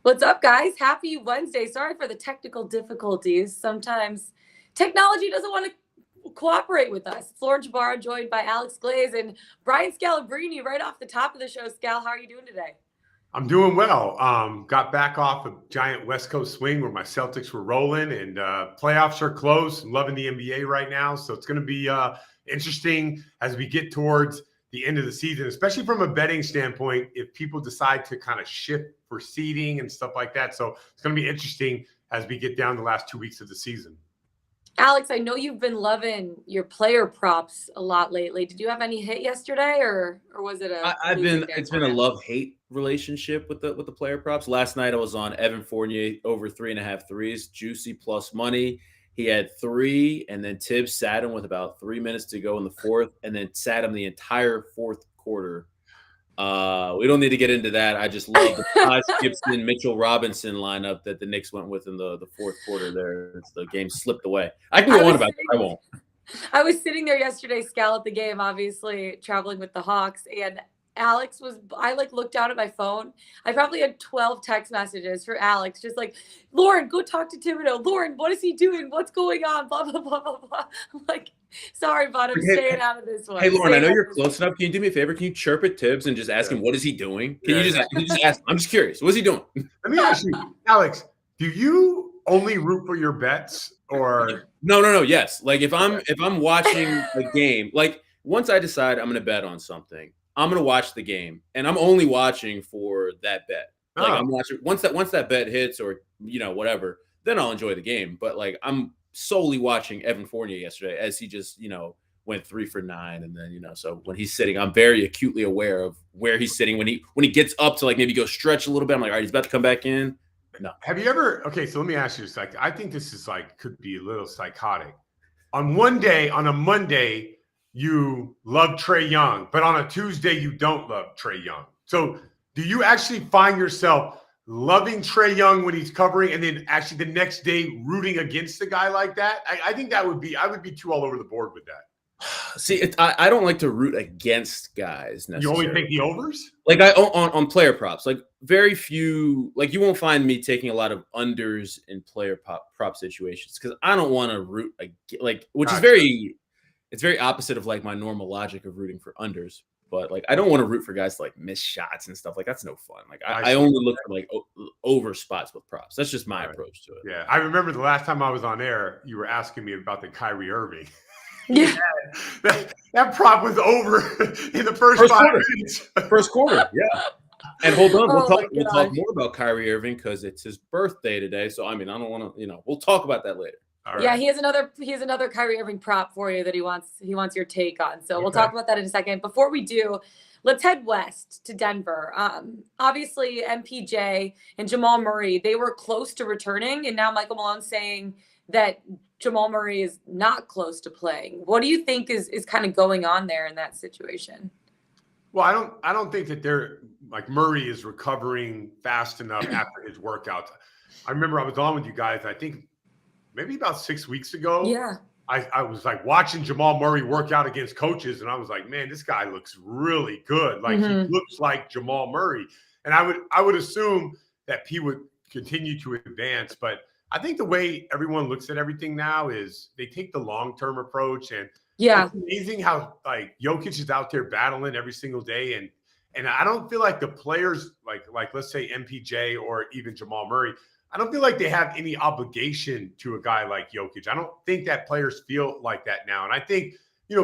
What's up, guys? Happy Wednesday. Sorry for the technical difficulties. Sometimes technology doesn't want to cooperate with us. It's Lauren Jabara, joined by Alex Glaze and Brian Scalabrine right off the top of the show. Scal, how are you doing today? I'm doing well. Got back off a giant West Coast swing where my Celtics were rolling, and playoffs are close. I'm loving the NBA right now, so it's going to be interesting as we get towards the end of the season, especially from a betting standpoint, if people decide to kind of shift for seeding and stuff like that. So it's going to be interesting as we get down the last 2 weeks of the season. Alex, I know you've been loving your player props a lot lately. Did you have any hit yesterday, or was it a? It's been a love-hate relationship with the player props. Last night I was on Evan Fournier over 3.5 threes, juicy plus money. He had 3, and then Tibbs sat him with about 3 minutes to go in the fourth, and then sat him the entire fourth quarter. We don't need to get into that. I just love the Taj Gibson, Mitchell Robinson lineup that the Knicks went with in the fourth quarter there. The game slipped away. I can go on about it. I won't. I was sitting there yesterday, Scal, at the game, obviously traveling with the Hawks, and Alex I looked down at my phone. I probably had 12 text messages for Alex, just like, Lauren, go talk to Thibodeau. Lauren, what is he doing? What's going on? Blah, blah, blah, blah, blah. I'm like, sorry, bud, I'm staying out of this one. Hey, Lauren, I know you're close enough. Can you do me a favor? Can you chirp at Tibbs and just ask him, what is he doing? Can you just ask him? I'm just curious. What's he doing? Let me ask you, Alex, do you only root for your bets or? No. Yes. Like if I'm watching a game, like once I decide I'm going to bet on something, I'm going to watch the game, and I'm only watching for that bet. Like I'm watching once that bet hits, or whatever, then I'll enjoy the game. But like I'm solely watching Evan Fournier yesterday as he just went 3 for 9, and then so when he's sitting, I'm very acutely aware of where he's sitting when he gets up to like maybe go stretch a little bit. I'm like, all right, he's about to come back in. No. Have you ever? Okay, so let me ask you this. Like, I think this is could be a little psychotic. On a Monday, you love Trae Young, but on a Tuesday, you don't love Trae Young. So do you actually find yourself loving Trae Young when he's covering, and then actually the next day rooting against a guy like that? I think I would be too all over the board with that. See, I don't like to root against guys necessarily. You only take the overs? Like on player props, like very few, like you won't find me taking a lot of unders in player prop situations because I don't want to root which is very opposite of like my normal logic of rooting for unders. But like I don't want to root for guys to like miss shots and stuff. Like that's no fun. Like I only look for like over spots with props. That's just my approach to it. Yeah, I remember the last time I was on air, you were asking me about the Kyrie Irving. Yeah, that prop was over in the first 5 minutes. First quarter, yeah. And hold on, we'll talk more about Kyrie Irving because it's his birthday today. So I mean, I don't want to, we'll talk about that later. Right. Yeah, he has another Kyrie Irving prop for you that he wants your take on. So we'll talk about that in a second. Before we do, let's head west to Denver. Obviously, MPJ and Jamal Murray, they were close to returning, and now Michael Malone's saying that Jamal Murray is not close to playing. What do you think is kind of going on there in that situation? Well, I don't think that they're like Murray is recovering fast enough after his workouts. I remember I was on with you guys, I think maybe about 6 weeks ago. Yeah. I was like watching Jamal Murray work out against coaches, and I was like, man, this guy looks really good. Like he looks like Jamal Murray. And I would assume that he would continue to advance, but I think the way everyone looks at everything now is they take the long-term approach, and it's amazing how like Jokic is out there battling every single day, and I don't feel like the players like let's say MPJ or even Jamal Murray, I don't feel like they have any obligation to a guy like Jokic. I don't think that players feel like that now, and I think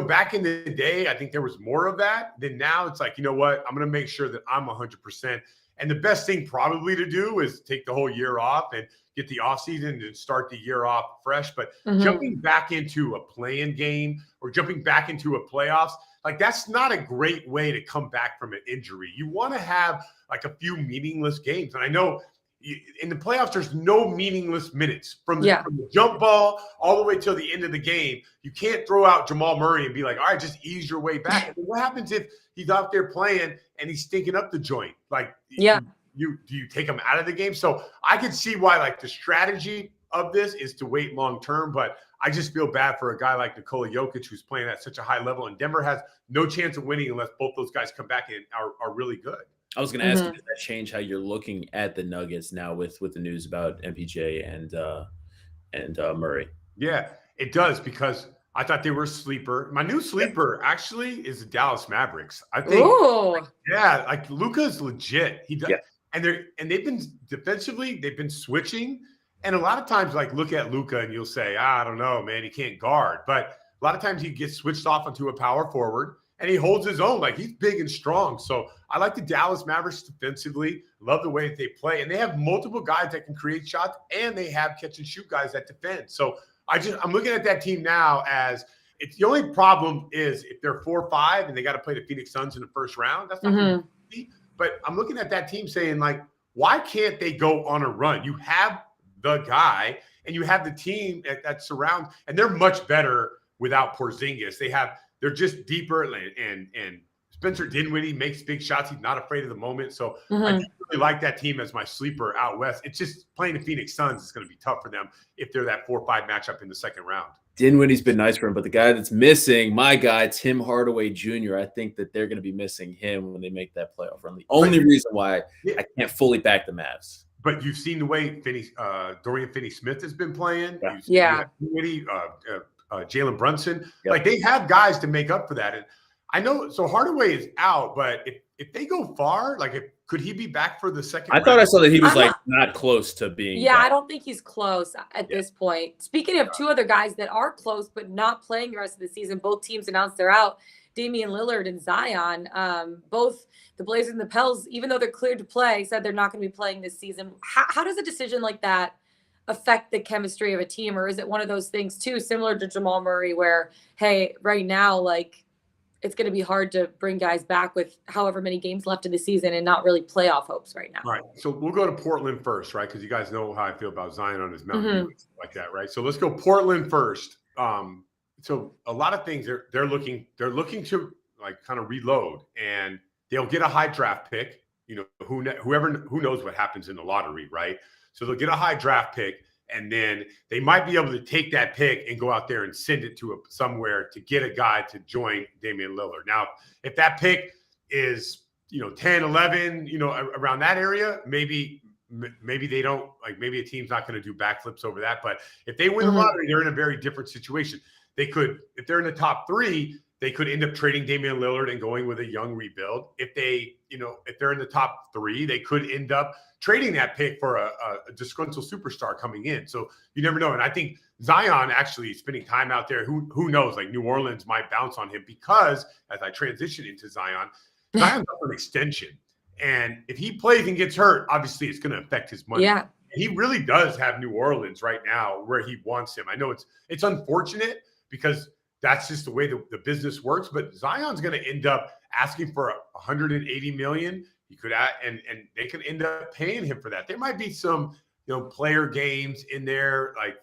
back in the day, I think there was more of that. Then now it's like, you know what, I'm going to make sure that I'm 100%. And the best thing probably to do is take the whole year off and get the offseason and start the year off fresh. But jumping back into a play-in game or jumping back into a playoffs, like that's not a great way to come back from an injury. You want to have like a few meaningless games. And I know in the playoffs, there's no meaningless minutes from the jump ball all the way till the end of the game. You can't throw out Jamal Murray and be like, all right, just ease your way back. And what happens if he's out there playing and he's stinking up the joint? Like, do you take him out of the game? So I can see why like the strategy of this is to wait long term, but I just feel bad for a guy like Nikola Jokic who's playing at such a high level, and Denver has no chance of winning unless both those guys come back and are really good. I was going to ask you, does that change how you're looking at the Nuggets now with the news about MPJ and Murray? Yeah, it does, because I thought they were a sleeper. My new sleeper actually is the Dallas Mavericks. I think, like Luka's legit. He does, and they've been defensively, they've been switching. And a lot of times, like, look at Luka and you'll say, I don't know, man, he can't guard. But a lot of times he gets switched off onto a power forward and he holds his own. Like, he's big and strong. So I like the Dallas Mavericks defensively. Love the way that they play. And they have multiple guys that can create shots, and they have catch and shoot guys that defend. So I'm looking at that team now as it's the only problem is if they're 4-5 and they got to play the Phoenix Suns in the first round. That's not going to be. But I'm looking at that team saying, like, why can't they go on a run? You have the guy, and you have the team that surrounds, and they're much better without Porzingis. They're just deeper, and Spencer Dinwiddie makes big shots. He's not afraid of the moment. So I really like that team as my sleeper out west. It's just playing the Phoenix Suns is going to be tough for them if they're that 4-5 matchup in the second round. Dinwiddie's been nice for him, but the guy that's missing, my guy, Tim Hardaway Jr., I think that they're going to be missing him when they make that playoff run. The only reason why I can't fully back the Mavs. But you've seen the way Dorian Finney-Smith has been playing. Dinwiddie, Jalen Brunson. Like, they have guys to make up for that. And I know, so Hardaway is out, but if they go far, like, could he be back for the second round? Thought I saw that he was not close to being back. I don't think he's close at this point. Speaking of two other guys that are close but not playing the rest of the season, both teams announced they're out. Damian Lillard and Zion, both the Blazers and the Pels, even though they're cleared to play, said they're not going to be playing this season. How does a decision like that affect the chemistry of a team? Or is it one of those things too, similar to Jamal Murray, where, hey, right now, like, it's going to be hard to bring guys back with however many games left in the season and not really playoff hopes right now. Right. So we'll go to Portland first, right? Because you guys know how I feel about Zion on his mountain Dew, like that, right? So let's go Portland first. So a lot of things they're looking to, like, kind of reload, and they'll get a high draft pick. You know, who knows what happens in the lottery, right? So they'll get a high draft pick, and then they might be able to take that pick and go out there and send it to somewhere to get a guy to join Damian Lillard. Now, if that pick is, 10, 11, around that area, maybe they don't, like, maybe a team's not going to do backflips over that. But if they win the lottery, they're in a very different situation. They could, if they're in the top 3, they could end up trading Damian Lillard and going with a young rebuild. If they're in the top 3, they could end up trading that pick for a disgruntled superstar coming in. So you never know. And I think Zion actually spending time out there, who knows, like, New Orleans might bounce on him, because as I transition into Zion's up for an extension. And if he plays and gets hurt, obviously it's going to affect his money. Yeah. He really does have New Orleans right now where he wants him. I know it's unfortunate, because that's just the way the business works. But Zion's going to end up asking for $180 million. He could and they can end up paying him for that. There might be some player games in there, like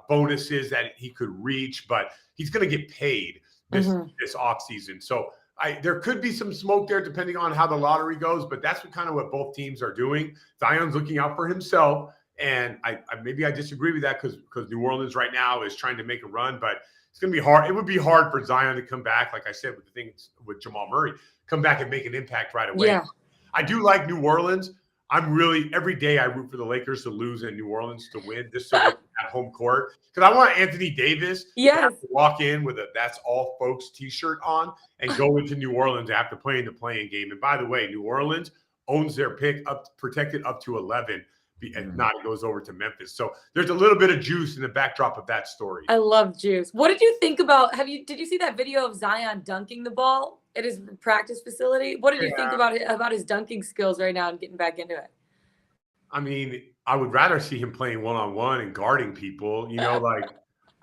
bonuses that he could reach, but he's going to get paid this offseason. So there could be some smoke there depending on how the lottery goes. But that's what both teams are doing. Zion's looking out for himself, and I disagree with that because New Orleans right now is trying to make a run, but it's going to be hard. It would be hard for Zion to come back, like I said, with the things with Jamal Murray, come back and make an impact right away. Yeah. I do like New Orleans. Every day I root for the Lakers to lose and New Orleans to win, just so they can have home court. Because I want Anthony Davis to walk in with a "That's All Folks" t-shirt on and go into New Orleans after playing the play-in game. And by the way, New Orleans owns their pick protected up to 11. And not, it goes over to Memphis. So there's a little bit of juice in the backdrop of that story. I love juice. What did you think about? Did you see that video of Zion dunking the ball at his practice facility? What did you think about his dunking skills right now and getting back into it? I mean, I would rather see him playing one-on-one and guarding people. Like,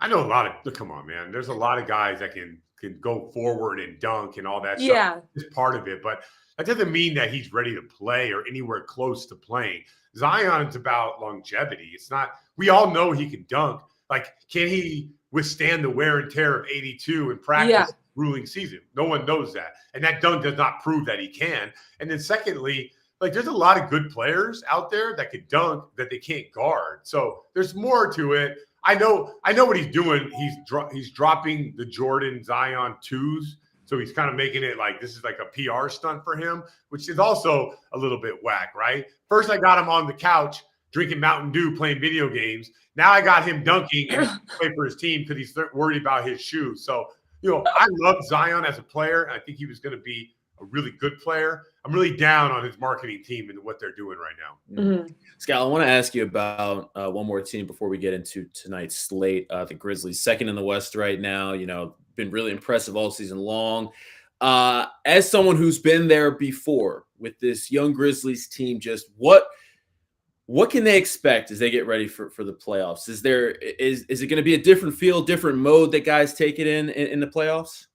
I know come on, man. There's a lot of guys that can go forward and dunk and all that stuff. Yeah. It's part of it, but that doesn't mean that he's ready to play or anywhere close to playing. Zion's about longevity. It's not, we all know he can dunk. Like, can he withstand the wear and tear of 82 in practice grueling season? No one knows that. And that dunk does not prove that he can. And then secondly, like, there's a lot of good players out there that could dunk that they can't guard. So there's more to it. I know what he's doing. He's dropping the Jordan Zion 2s So he's kind of making it like this is like a PR stunt for him, which is also a little bit whack, right? First, I got him on the couch drinking Mountain Dew, playing video games. Now I got him dunking and play for his team because he's worried about his shoes. So, I love Zion as a player. I think he was going to be a really good player. I'm really down on his marketing team and what they're doing right now. Mm-hmm. Scal, I want to ask you about one more team before we get into tonight's slate. The Grizzlies, second in the West right now. Been really impressive all season long. As someone who's been there before with this young Grizzlies team, just what can they expect as they get ready for the playoffs? Is it going to be a different feel, different mode that guys take it in the playoffs?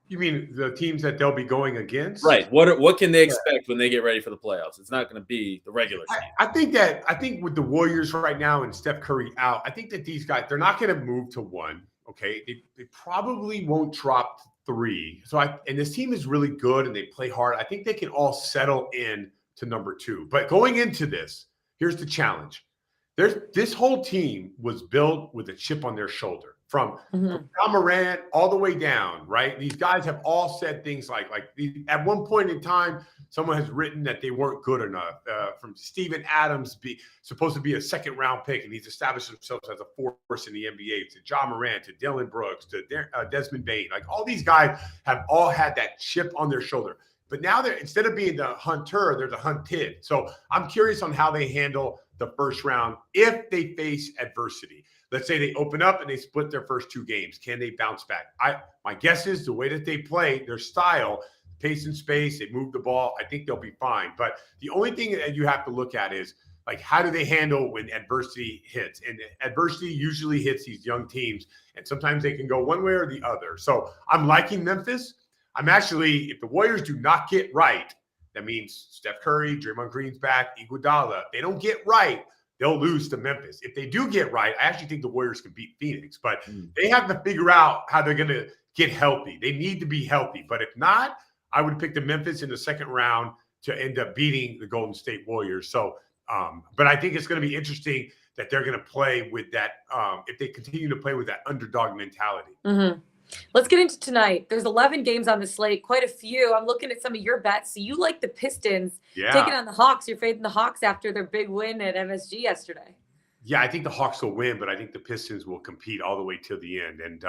You mean the teams that they'll be going against? Right. What can they expect when they get ready for the playoffs? It's not going to be the regular team. I think with the Warriors right now and Steph Curry out, I think that these guys, they're not going to move to 1. Okay. They probably won't drop 3. And this team is really good and they play hard. I think they can all settle in to number 2. But going into this, here's the challenge. This whole team was built with a chip on their shoulder from John Morant all the way down, right? These guys have all said things like at one point in time, someone has written that they weren't good enough. From Steven Adams, supposed to be a second-round pick, and he's established himself as a force in the NBA, to John Morant, to Dylan Brooks, to Desmond Bane. Like all these guys have all had that chip on their shoulder. But now instead of being the hunter, they're the hunted. So I'm curious on how they handle the first round if they face adversity. Let's say they open up and they split their first 2 games. Can they bounce back? My guess is the way that they play, their style, pace and space, they move the ball, I think they'll be fine. But the only thing that you have to look at is, like, how do they handle when adversity hits? And adversity usually hits these young teams, and sometimes they can go one way or the other. So I'm liking Memphis. I'm actually, if the Warriors do not get right, that means Steph Curry, Draymond Green's back, Iguodala. They don't get right, they'll lose to Memphis. If they do get right, I actually think the Warriors can beat Phoenix. But they have to figure out how they're going to get healthy. They need to be healthy. But if not, I would pick the Memphis in the second round to end up beating the Golden State Warriors. So, but I think it's going to be interesting that they're going to play with that, if they continue to play with that underdog mentality. Mm-hmm. Let's get into tonight. There's 11 games on the slate, quite a few. I'm looking at some of your bets. So you like the Pistons taking on the Hawks. You're fading the Hawks after their big win at MSG yesterday. Yeah, I think the Hawks will win, but I think the Pistons will compete all the way till the end. And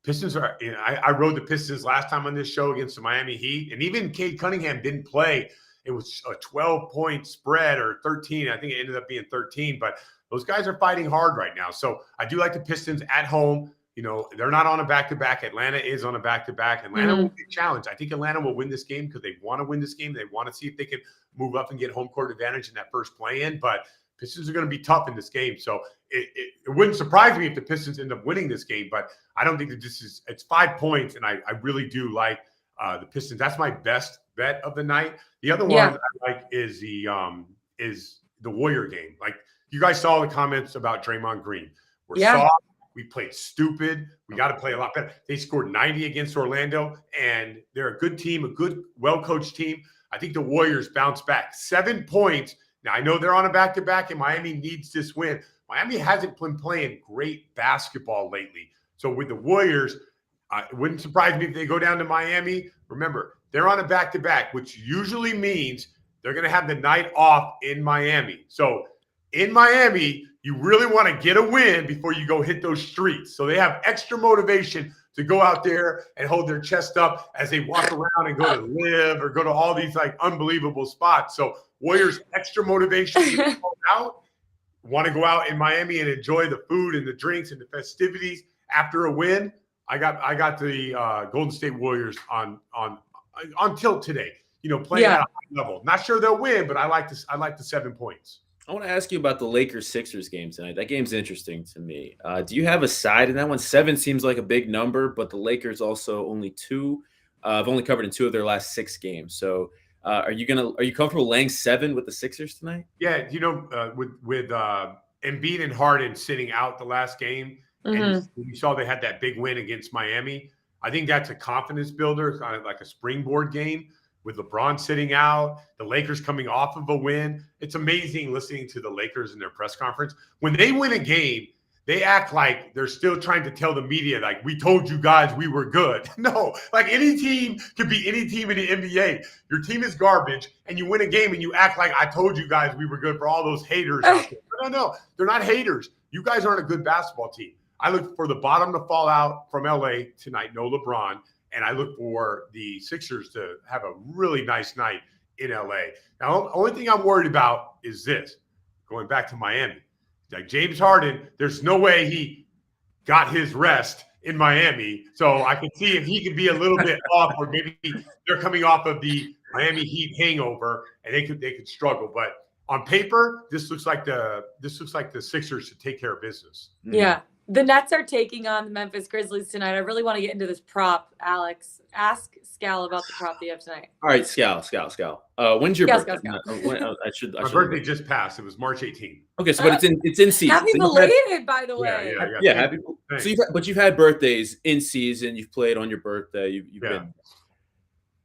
Pistons are, I rode the Pistons last time on this show against the Miami Heat, and even Cade Cunningham didn't play. It was a 12-point spread or 13. I think it ended up being 13, but those guys are fighting hard right now. So I do like the Pistons at home. They're not on a back-to-back. Atlanta is on a back-to-back. Atlanta will be challenged. I think Atlanta will win this game because they want to win this game. They want to see if they can move up and get home court advantage in that first play-in. But Pistons are going to be tough in this game. So it wouldn't surprise me if the Pistons end up winning this game. But I don't think that it's 5 points, and I really do like the Pistons. That's my best bet of the night. The other one I like is the Warrior game. Like, you guys saw the comments about Draymond Green. We're soft. We played stupid. We got to play a lot better. They scored 90 against Orlando, and they're a good team, a good, well-coached team. I think the Warriors bounce back. 7 points. Now, I know they're on a back-to-back, and Miami needs this win. Miami hasn't been playing great basketball lately. So with the Warriors, it wouldn't surprise me if they go down to Miami. Remember, they're on a back-to-back, which usually means they're going to have the night off in Miami. So in Miami, you really want to get a win before you go hit those streets. So they have extra motivation to go out there and hold their chest up as they walk around and go to Live or go to all these like unbelievable spots. So Warriors extra motivation to go out, want to go out in Miami and enjoy the food and the drinks and the festivities after a win. I got the Golden State Warriors on tilt today. Playing at a high level. Not sure they'll win, but I like the 7 points. I want to ask you about the Lakers-Sixers game tonight. That game's interesting to me. Do you have a side in that one? 7 seems like a big number, but the Lakers also only 2. Have only covered in 2 of their last 6 games. So are you comfortable laying 7 with the Sixers tonight? Yeah, with Embiid and Harden sitting out the last game, and you saw they had that big win against Miami. I think that's a confidence builder, kind of like a springboard game. With LeBron sitting out, the Lakers coming off of a win. It's amazing listening to the Lakers in their press conference. When they win a game, they act like they're still trying to tell the media, like, we told you guys we were good. No, like any team could be any team in the NBA. Your team is garbage, and you win a game, and you act like I told you guys we were good for all those haters out there. No, they're not haters. You guys aren't a good basketball team. I look for the bottom to fall out from LA tonight, no LeBron, and I look for the Sixers to have a really nice night in LA. Now, the only thing I'm worried about is this, going back to Miami. Like James Harden, there's no way he got his rest in Miami. So I can see if he could be a little bit off, or maybe they're coming off of the Miami Heat hangover and they could struggle. But on paper, this looks like the Sixers should take care of business. Yeah. The Nets are taking on the Memphis Grizzlies tonight. I really want to get into this prop, Alex. Ask Scal about the prop that you have tonight. All right, Scal. When's your birthday? My birthday just passed. It was March 18th. Okay, so but it's in season. Happy belated, by the way. Yeah. Happy. So you've had birthdays in season. You've played on your birthday. You've been.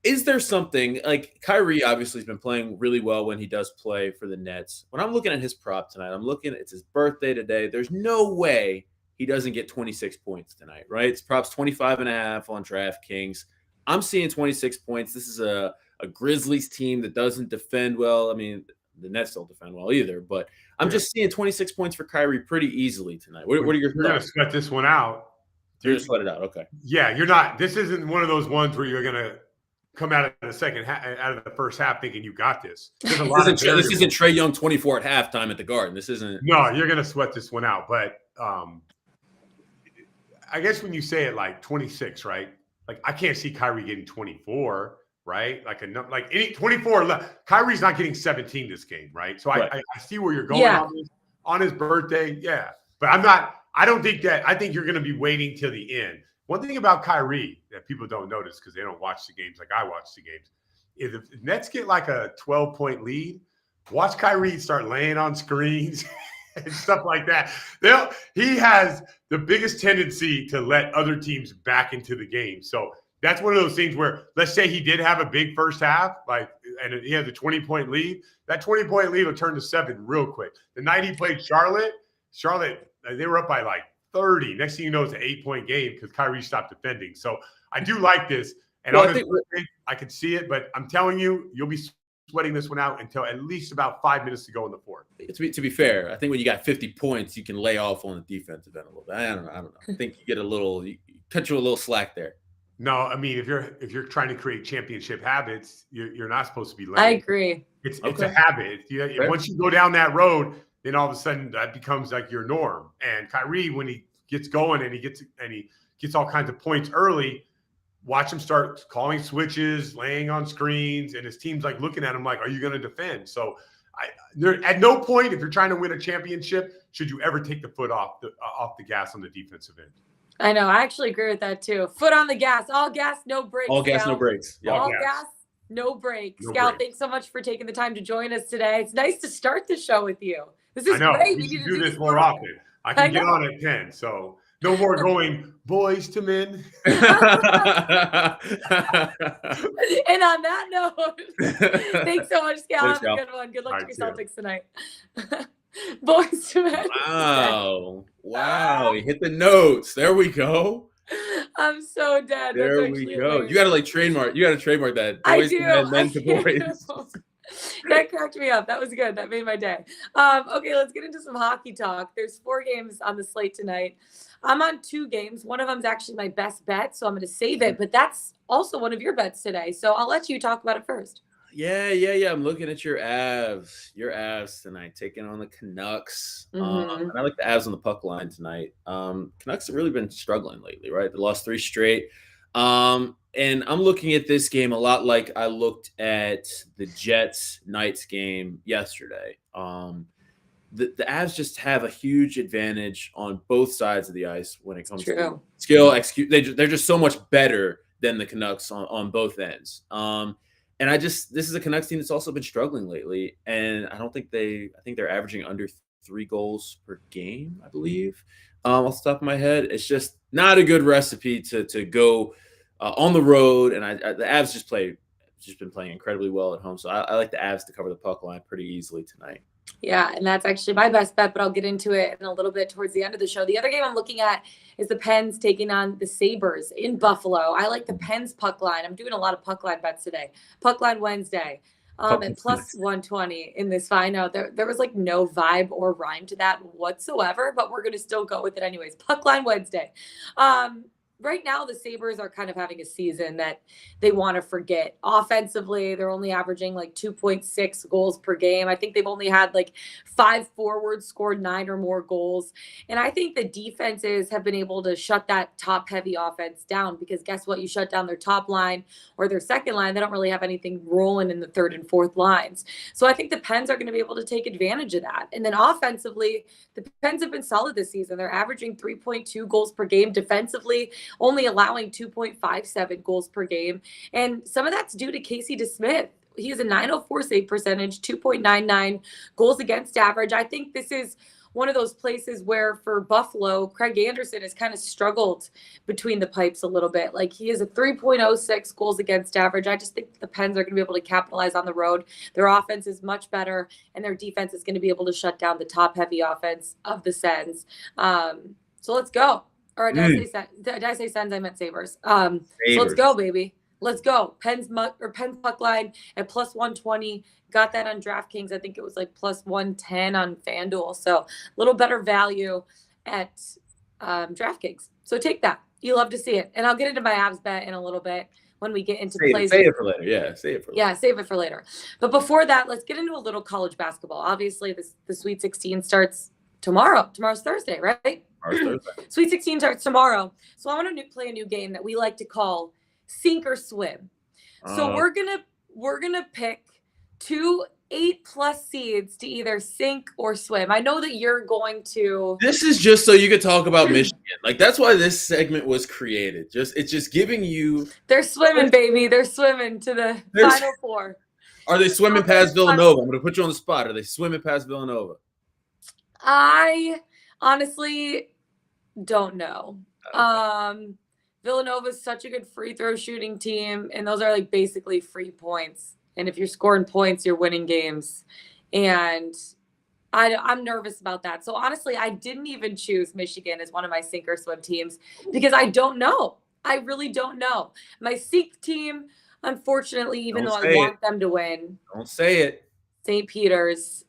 Is there something like Kyrie obviously has been playing really well when he does play for the Nets? When I'm looking at his prop tonight, it's his birthday today. There's no way he doesn't get 26 points tonight, right? It's props 25.5 on DraftKings. I'm seeing 26 points. This is a Grizzlies team that doesn't defend well. I mean, the Nets don't defend well either, but I'm just seeing 26 points for Kyrie pretty easily tonight. What are your thoughts? You're going to sweat this one out. You're going to sweat it out, okay. Yeah, you're not. This isn't one of those ones where you're going to come out of the first half thinking you got this. This isn't Trae Young 24 at halftime at the Garden. This isn't. No, you're going to sweat this one out, but I guess when you say it like 26, right? Like I can't see Kyrie getting 24, right? Like any 24. Kyrie's not getting 17 this game, right? So I see where you're going on his birthday. Yeah, but I don't think that. I think you're going to be waiting till the end. One thing about Kyrie that people don't notice because they don't watch the games like I watch the games is if the Nets get like a 12-point lead, watch Kyrie start laying on screens and stuff like that. He has the biggest tendency to let other teams back into the game. So that's one of those things where, let's say he did have a big first half, and he has a 20-point lead. That 20-point lead will turn to 7 real quick. The night he played Charlotte, they were up by like 30. Next thing you know, it's an 8-point game because Kyrie stopped defending. So I do like this. And I could see it, but I'm telling you, you'll be sweating this one out until at least about 5 minutes to go in the fourth. To be fair, I think when you got 50 points, you can lay off on the defensive end a little bit. I don't know. I think you get cut you a little slack there. No, I mean, if you're trying to create championship habits, you're not supposed to be laying. I agree. It's a habit. Once you go down that road, then all of a sudden that becomes like your norm. And Kyrie, when he gets going and he gets all kinds of points early, watch him start calling switches, laying on screens, and his team's like looking at him like, are you going to defend? So at no point, if you're trying to win a championship, should you ever take the foot off the gas on the defensive end. I know. I actually agree with that too. Foot on the gas. All gas, no brakes. All gas, no brakes. Yeah. All gas, no brakes. Scal, thanks so much for taking the time to join us today. It's nice to start the show with you. This is great. We should do this more often. I can get on at 10, so no more going boys to men. And on that note, thanks so much, Scal. Have a good one. Good luck to your Celtics tonight. Boys to men. Wow. He hit the notes. There we go. I'm so dead. There we go. Hilarious. You got to trademark. You got to trademark that. Boys to men, men to boys. That cracked me up. That was good. That made my day. Okay, let's get into some hockey talk. There's 4 games on the slate tonight. I'm on 2 games. One of them is actually my best bet, so I'm going to save it. But that's also one of your bets today. So I'll let you talk about it first. Yeah. I'm looking at your Avs tonight, taking on the Canucks. And I like the Avs on the puck line tonight. Canucks have really been struggling lately, right? They lost 3 straight. And I'm looking at this game a lot like I looked at the Jets Knights game yesterday. The Avs just have a huge advantage on both sides of the ice when it comes to skill, execute. They're just so much better than the Canucks on both ends. And this is a Canucks team that's also been struggling lately. And I think they're averaging under 3 goals per game, I believe. Off the top of my head, it's just not a good recipe to go on the road. And the Avs just been playing incredibly well at home. So I like the Avs to cover the puck line pretty easily tonight. Yeah, and that's actually my best bet, but I'll get into it in a little bit towards the end of the show. The other game I'm looking at is the Pens taking on the Sabres in Buffalo. I like the Pens puck line. I'm doing a lot of puck line bets today. Puck line Wednesday. At plus 120 in this final. There was like no vibe or rhyme to that whatsoever, but we're gonna still go with it anyways. Puck line Wednesday. Right now the Sabres are kind of having a season that they want to forget. Offensively, they're only averaging like 2.6 goals per game. I think they've only had like 5 forwards scored 9 or more goals. And I think the defenses have been able to shut that top heavy offense down, because guess what? You shut down their top line or their second line, they don't really have anything rolling in the third and fourth lines. So I think the Pens are going to be able to take advantage of that. And then offensively, the Pens have been solid this season. They're averaging 3.2 goals per game. Defensively, only allowing 2.57 goals per game. And some of that's due to Casey DeSmith. He has a 904 save percentage, 2.99 goals against average. I think this is one of those places where for Buffalo, Craig Anderson has kind of struggled between the pipes a little bit. Like he has a 3.06 goals against average. I just think the Pens are going to be able to capitalize on the road. Their offense is much better, and their defense is going to be able to shut down the top heavy offense of the Sens. So let's go. Or did I say Sens? I meant Sabres. So let's go, baby. Let's go. Pens puck line at plus 120. Got that on DraftKings. I think it was like plus 110 on FanDuel. So a little better value at DraftKings. So take that. You love to see it. And I'll get into my abs bet in a little bit when we get into plays. Save it for later. Yeah, save it for later. Yeah, save it for later. But before that, let's get into a little college basketball. Obviously, the Sweet 16 starts tomorrow. Tomorrow's Thursday, right? Sweet 16 starts tomorrow. So I want to play a new game that we like to call Sink or Swim. So we're gonna pick 2 8+ seeds to either sink or swim. I know that you're going to. This is just so you could talk about Michigan. Like that's why this segment was created. It's just giving you. They're swimming, baby. They're swimming to the Final Four. Are they swimming past Villanova? I'm gonna put you on the spot. Are they swimming past Villanova? I honestly don't know. Villanova is such a good free throw shooting team, and those are like basically free points. And if you're scoring points, you're winning games. And I'm nervous about that. So honestly, I didn't even choose Michigan as one of my sink or swim teams because I don't know. I really don't know. My sink team, unfortunately, even though I want them to win. Don't say it. St. Peter's.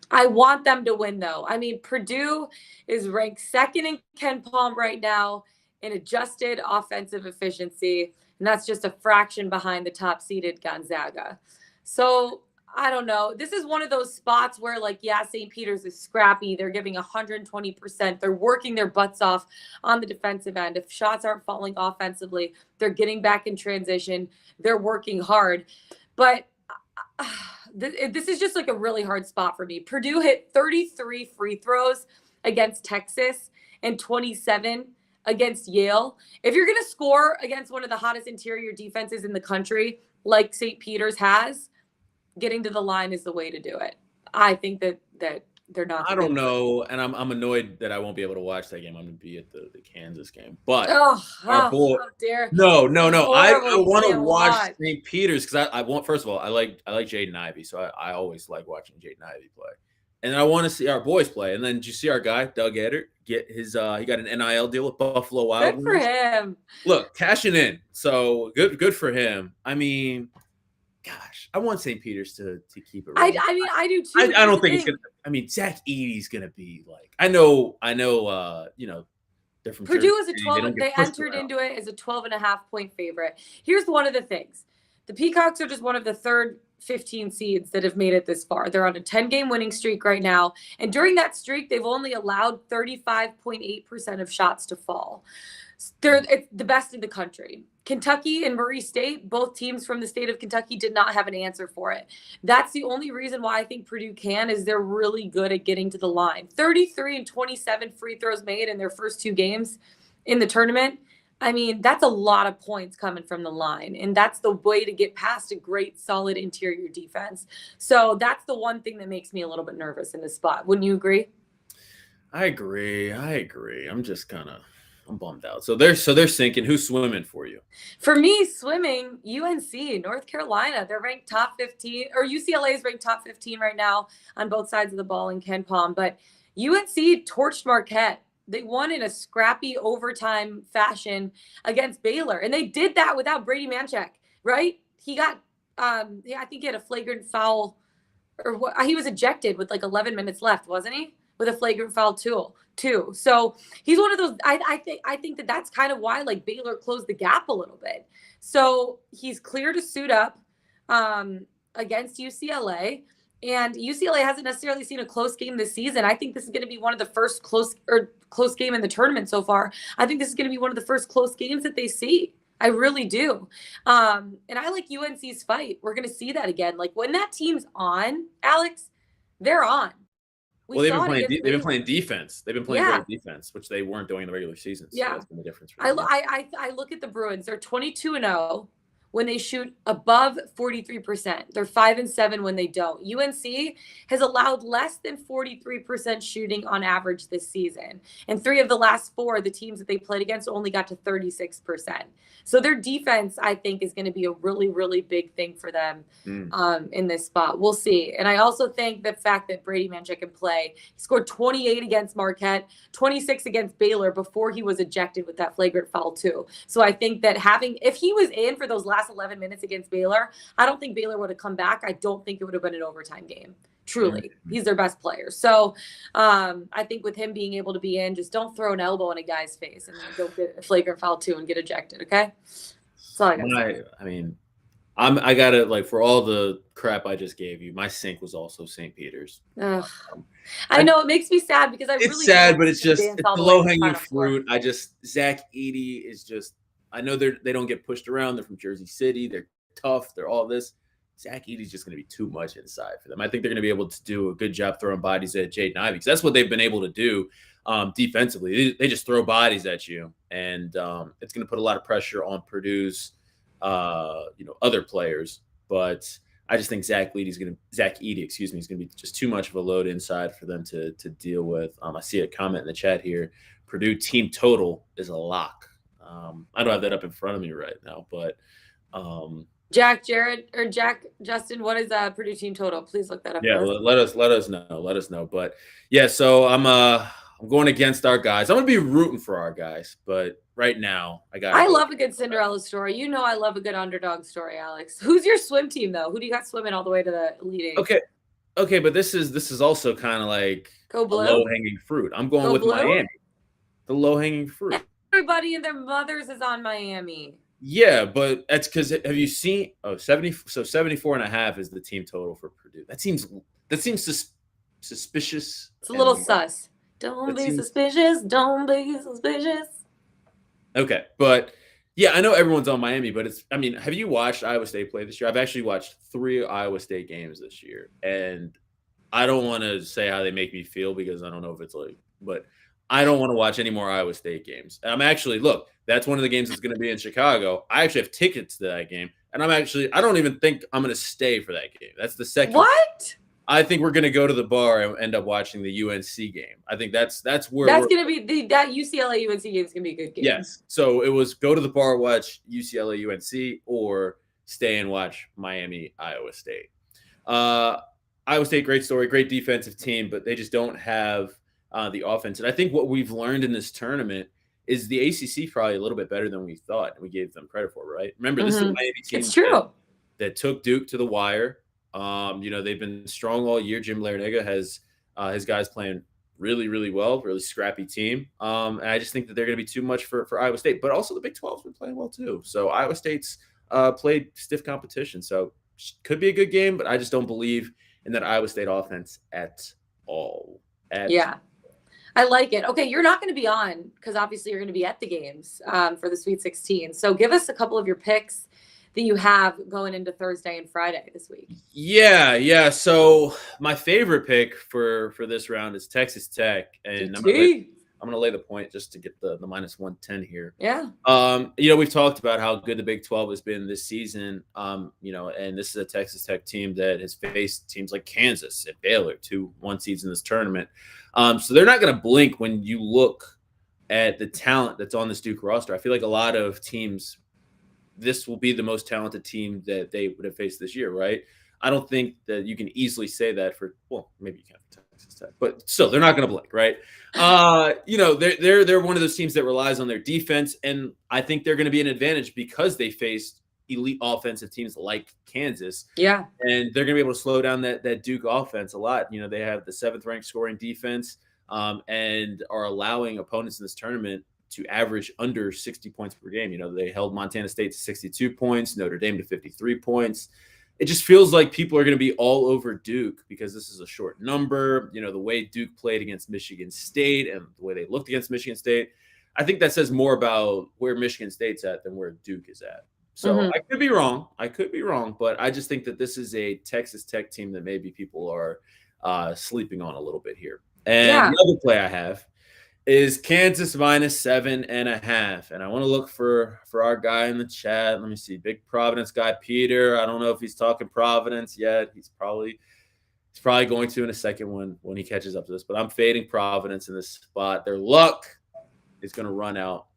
I want them to win, though. I mean, Purdue is ranked second in Ken Palm right now in adjusted offensive efficiency, and that's just a fraction behind the top-seeded Gonzaga. So, I don't know. This is one of those spots where, like, yeah, St. Peter's is scrappy. They're giving 120%. They're working their butts off on the defensive end. If shots aren't falling offensively, they're getting back in transition. They're working hard. But this is just like a really hard spot for me. Purdue hit 33 free throws against Texas and 27 against Yale. If you're going to score against one of the hottest interior defenses in the country, like St. Peter's has, getting to the line is the way to do it. I think that they're not. I don't know, and I'm annoyed that I won't be able to watch that game. I'm going to be at the Kansas game. But how dare no. I want to watch St. Peter's because I want. First of all, I like Jaden Ivey, so I always like watching Jaden Ivey play. And then I want to see our boys play. And then did you see our guy, Doug Edert, get his he got an NIL deal with Buffalo Wild Wings? Good for him. Look, cashing in. So good for him. I mean, gosh, I want St. Peter's to keep it rolling. I mean, I do too. I don't think it's gonna. I mean, Zach Edey's gonna be like. I know. They're from Purdue is a Jersey. 12. They entered into it as a 12.5-point favorite. Here's one of the things: the Peacocks are just one of the third 15 seeds that have made it this far. They're on a 10-game winning streak right now. And during that streak, they've only allowed 35.8% of shots to fall. It's the best in the country. Kentucky and Murray State, both teams from the state of Kentucky, did not have an answer for it. That's the only reason why I think Purdue can, is they're really good at getting to the line. 33 and 27 free throws made in their first 2 games in the tournament. I mean, that's a lot of points coming from the line, and that's the way to get past a great, solid interior defense. So that's the one thing that makes me a little bit nervous in this spot. Wouldn't you agree? I agree. I'm just kind of I'm bummed out. So they're sinking. Who's swimming for you? For me, swimming, UNC, North Carolina, they're ranked top 15, or UCLA is ranked top 15 right now on both sides of the ball in Ken Palm. But UNC torched Marquette. They won in a scrappy overtime fashion against Baylor. And they did that without Brady Manchek, right? He got, I think he had a flagrant foul, or what, he was ejected with like 11 minutes left, wasn't he? With a flagrant foul too. So he's one of those, I think that that's kind of why like Baylor closed the gap a little bit. So he's clear to suit up against UCLA. And UCLA hasn't necessarily seen a close game this season. I think this is going to be one of the first close game in the tournament so far. I think this is going to be one of the first close games that they see. I really do. And I like UNC's fight. We're going to see that again. Like when that team's on, Alex, they're on. They've been playing defense. They've been playing great defense, which they weren't doing in the regular season. So that's been the difference. I look at the Bruins. They're 22-0 when they shoot above 43%. They're 5-7 when they don't. UNC has allowed less than 43% shooting on average this season. And 3 of the last 4, the teams that they played against only got to 36%. So their defense, I think, is going to be a really, really big thing for them in this spot. We'll see. And I also think the fact that Brady Manchek can play, he scored 28 against Marquette, 26 against Baylor before he was ejected with that flagrant foul too. So I think that if he was in for those last 11 minutes against Baylor, I don't think Baylor would have come back. I don't think it would have been an overtime game. Truly, he's their best player. So I think with him being able to be in, just don't throw an elbow in a guy's face and go get a flagrant foul too and get ejected. Okay. That's all I got. I mean, I got to like for all the crap I just gave you. My sink was also St. Peter's. I know it makes me sad because it's sad, but it's the low hanging fruit. Zach Edey is just. I know they don't get pushed around. They're from Jersey City. They're tough. They're all this. Zach Edey's just going to be too much inside for them. I think they're going to be able to do a good job throwing bodies at Jaden Ivey because that's what they've been able to do defensively. They just throw bodies at you, and it's going to put a lot of pressure on Purdue's, other players. But I just think Zach Edey is going to be just too much of a load inside for them to deal with. I see a comment in the chat here. Purdue team total is a lock. I don't have that up in front of me right now, but. Jack, Jared, or Jack, Justin, what is Purdue team total? Please look that up. Yeah, let us know. Let us know. But yeah, so I'm going against our guys. I'm gonna be rooting for our guys, but right now I love a good Cinderella story. You know I love a good underdog story, Alex. Who's your swim team though? Who do you got swimming all the way to the Elite Eight? Okay, but this is also kind of like go blue, low hanging fruit. I'm going with Miami. The low hanging fruit. Everybody and their mothers is on Miami. Yeah, but that's because have you seen 74.5 is the team total for Purdue. That seems suspicious. It's a little sus. Don't be suspicious. Okay, but yeah, I know everyone's on Miami, but have you watched Iowa State play this year? I've actually watched 3 Iowa State games this year, and I don't want to say how they make me feel because I don't know if it's but I don't want to watch any more Iowa State games. And that's one of the games that's going to be in Chicago. I actually have tickets to that game. And I don't even think I'm going to stay for that game. That's the second. What? I think we're going to go to the bar and end up watching the UNC game. I think that's where that's going to be that UCLA UNC game is going to be a good game. Yes. So it was go to the bar, watch UCLA UNC, or stay and watch Miami Iowa State. Iowa State, great story, great defensive team, but they just don't have the offense. And I think what we've learned in this tournament is the ACC probably a little bit better than we thought and we gave them credit for, right? Remember, this is a Miami team it's true. That took Duke to the wire. They've been strong all year. Jim Larinaga has his guys playing really, really well, really scrappy team. And I just think that they're going to be too much for Iowa State. But also the Big 12's been playing well too. So Iowa State's played stiff competition. So could be a good game, but I just don't believe in that Iowa State offense at all. I like it. Okay, you're not going to be on because obviously you're going to be at the games for the Sweet 16. So give us a couple of your picks that you have going into Thursday and Friday this week. Yeah. So my favorite pick for this round is Texas Tech, and I'm going to lay the point just to get the minus 110 here. Yeah. We've talked about how good the Big 12 has been this season. And this is a Texas Tech team that has faced teams like Kansas and Baylor, 2 1 seeds in this tournament. So they're not going to blink when you look at the talent that's on this Duke roster. I feel like a lot of teams, this will be the most talented team that they would have faced this year, right? I don't think that you can easily say that for, well, maybe you can for Texas Tech, but still, they're not going to blink, right? They're one of those teams that relies on their defense, and I think they're going to be an advantage because they faced elite offensive teams like Kansas. Yeah. And they're going to be able to slow down that Duke offense a lot. They have the 7th ranked scoring defense and are allowing opponents in this tournament to average under 60 points per game. They held Montana State to 62 points, Notre Dame to 53 points. It just feels like people are going to be all over Duke because this is a short number. The way Duke played against Michigan State and the way they looked against Michigan State, I think that says more about where Michigan State's at than where Duke is at. So I could be wrong. But I just think that this is a Texas Tech team that maybe people are sleeping on a little bit here. And the other play I have is Kansas minus 7.5. And I want to look for our guy in the chat. Let me see. Big Providence guy, Peter. I don't know if he's talking Providence yet. He's probably going to in a second when he catches up to this. But I'm fading Providence in this spot. Their luck is going to run out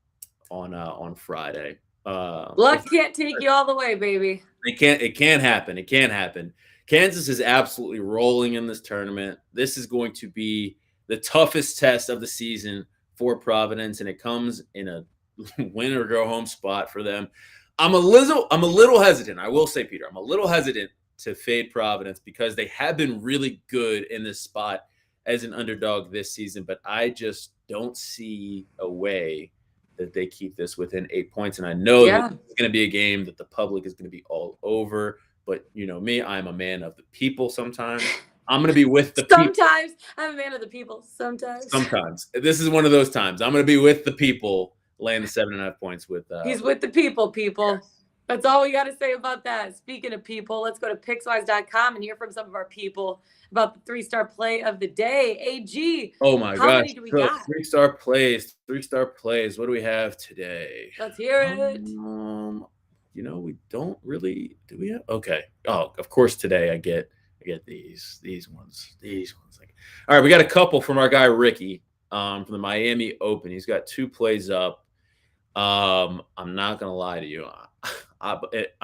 on Friday. Luck can't take you all the way, baby. It can't happen. Kansas is absolutely rolling in this tournament. This is going to be the toughest test of the season for Providence, and it comes in a win or go home spot for them. I'm a little hesitant. I will say, Peter, I'm a little hesitant to fade Providence because they have been really good in this spot as an underdog this season, but I just don't see a way that they keep this within 8 points. And I know that it's going to be a game that the public is going to be all over. But me, I'm a man of the people sometimes. I'm going to be with the people. Sometimes I'm a man of the people. Sometimes. This is one of those times. I'm going to be with the people, laying the 7.5 points with. He's with the people. Yes. That's all we got to say about that. Speaking of people, let's go to Pickswise.com and hear from some of our people about the 3-star play of the day. AG. Oh my gosh. How many do we got? 3-star plays. 3-star plays. What do we have today? Let's hear it. We don't really. Do we have? Okay. Oh, of course today I get these ones. Like, all right, we got a couple from our guy Ricky from the Miami Open. He's got 2 plays up. I'm not gonna lie to you. I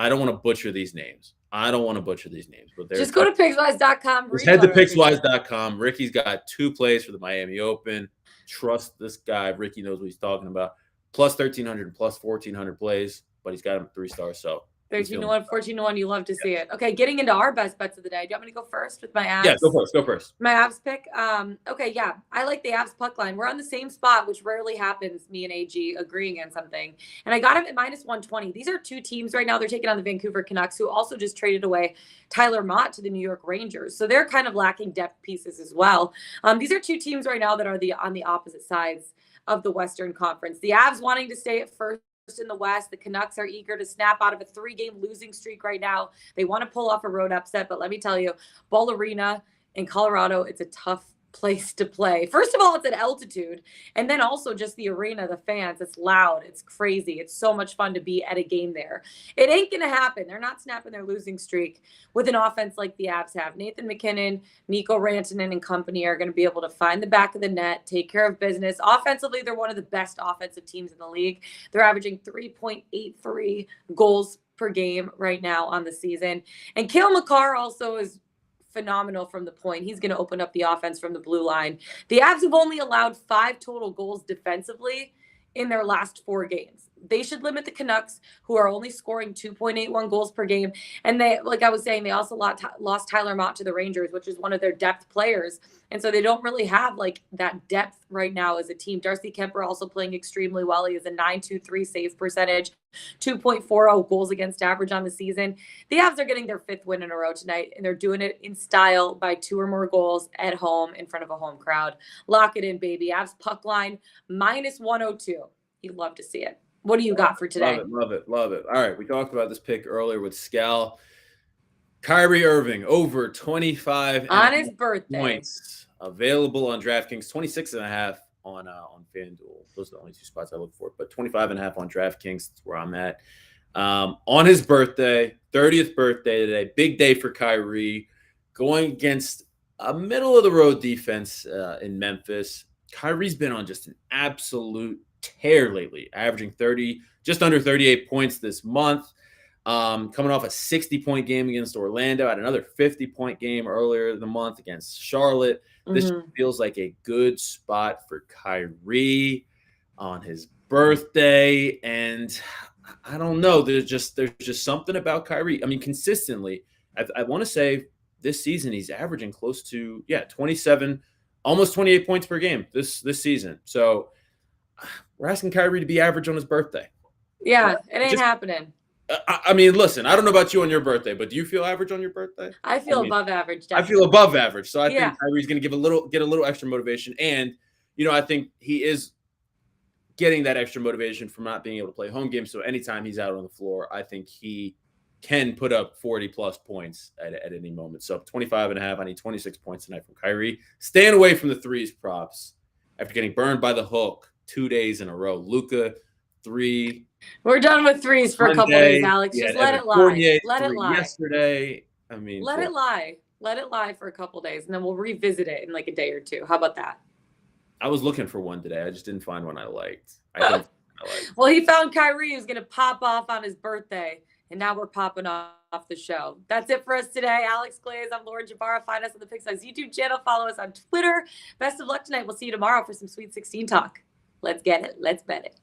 don't want to butcher these names. But just go to Pickswise.com. Just head to Pickswise.com. Ricky's got 2 plays for the Miami Open. Trust this guy. Ricky knows what he's talking about. Plus 1,300 and plus 1,400 plays, but he's got him 3 stars. So 13-1, 14-1. You love to see it. Okay, getting into our best bets of the day. Do you want me to go first with my abs? Yeah, go first. My abs pick. Okay, yeah. I like the abs puck line. We're on the same spot, which rarely happens, me and AG agreeing on something. And I got him at minus 120. These are 2 teams right now. They're taking on the Vancouver Canucks, who also just traded away Tyler Mott to the New York Rangers. So they're kind of lacking depth pieces as well. These are 2 teams right now that are on the opposite sides of the Western Conference. The Avs wanting to stay at first in the West. The Canucks are eager to snap out of a 3-game losing streak right now. They want to pull off a road upset, but let me tell you, Ball Arena in Colorado, it's a tough place to play. First of all, it's at altitude, and then also just the arena, the fans, it's loud, it's crazy. It's so much fun to be at a game there. It ain't going to happen. They're not snapping their losing streak with an offense like the Avs have. Nathan McKinnon, Nico Rantanen and company are going to be able to find the back of the net, take care of business. Offensively, they're one of the best offensive teams in the league. They're averaging 3.83 goals per game right now on the season. And Cale Makar also is phenomenal from the point. He's going to open up the offense from the blue line. The Avs have only allowed 5 total goals defensively in their last 4 games. They should limit the Canucks, who are only scoring 2.81 goals per game. And they, like I was saying, they also lost Tyler Mott to the Rangers, which is one of their depth players. And so they don't really have like that depth right now as a team. Darcy Kemper also playing extremely well. He has a .923 save percentage, 2.40 goals against average on the season. The Avs are getting their 5th win in a row tonight, and they're doing it in style by 2 or more goals at home in front of a home crowd. Lock it in, baby. Avs puck line minus 102. You'd love to see it. What do you got for today? Love it. All right, we talked about this pick earlier with Scal. Kyrie Irving over 25 on his birthday points available on DraftKings, 26.5 on FanDuel. Those are the only 2 spots I look for, but 25.5 on DraftKings. That's where I'm at. On his birthday, 30th birthday today, big day for Kyrie, going against a middle of the road defense in Memphis. Kyrie's been on just an absolute tear lately, averaging just under 38 points this month. Coming off a 60-point game against Orlando, had another 50-point game earlier in the month against Charlotte. This feels like a good spot for Kyrie on his birthday. And I don't know. There's just something about Kyrie. I mean, consistently, I want to say this season he's averaging close to 27, almost 28 points per game this season. So we're asking Kyrie to be average on his birthday. Yeah, it ain't happening. I mean, listen, I don't know about you on your birthday, but do you feel average on your birthday? I feel above average. Definitely. I feel above average. So I think Kyrie's going to get a little extra motivation. And, I think he is getting that extra motivation from not being able to play home games. So anytime he's out on the floor, I think he can put up 40-plus points at any moment. So 25.5, I need 26 points tonight from Kyrie. Staying away from the threes props after getting burned by the hook 2 days in a row. Luka, 3. We're done with threes for a couple days, Alex. Just let it lie. Let it lie. Yesterday, I mean, let it lie. Let it lie for a couple days, and then we'll revisit it in like a day or two. How about that? I was looking for one today. I just didn't find one I liked. Well, he found Kyrie who's going to pop off on his birthday, and now we're popping off the show. That's it for us today. Alex Glaze, I'm Lauren Jabara. Find us on the Pickswise YouTube channel. Follow us on Twitter. Best of luck tonight. We'll see you tomorrow for some Sweet 16 talk. Let's get it. Let's bet it.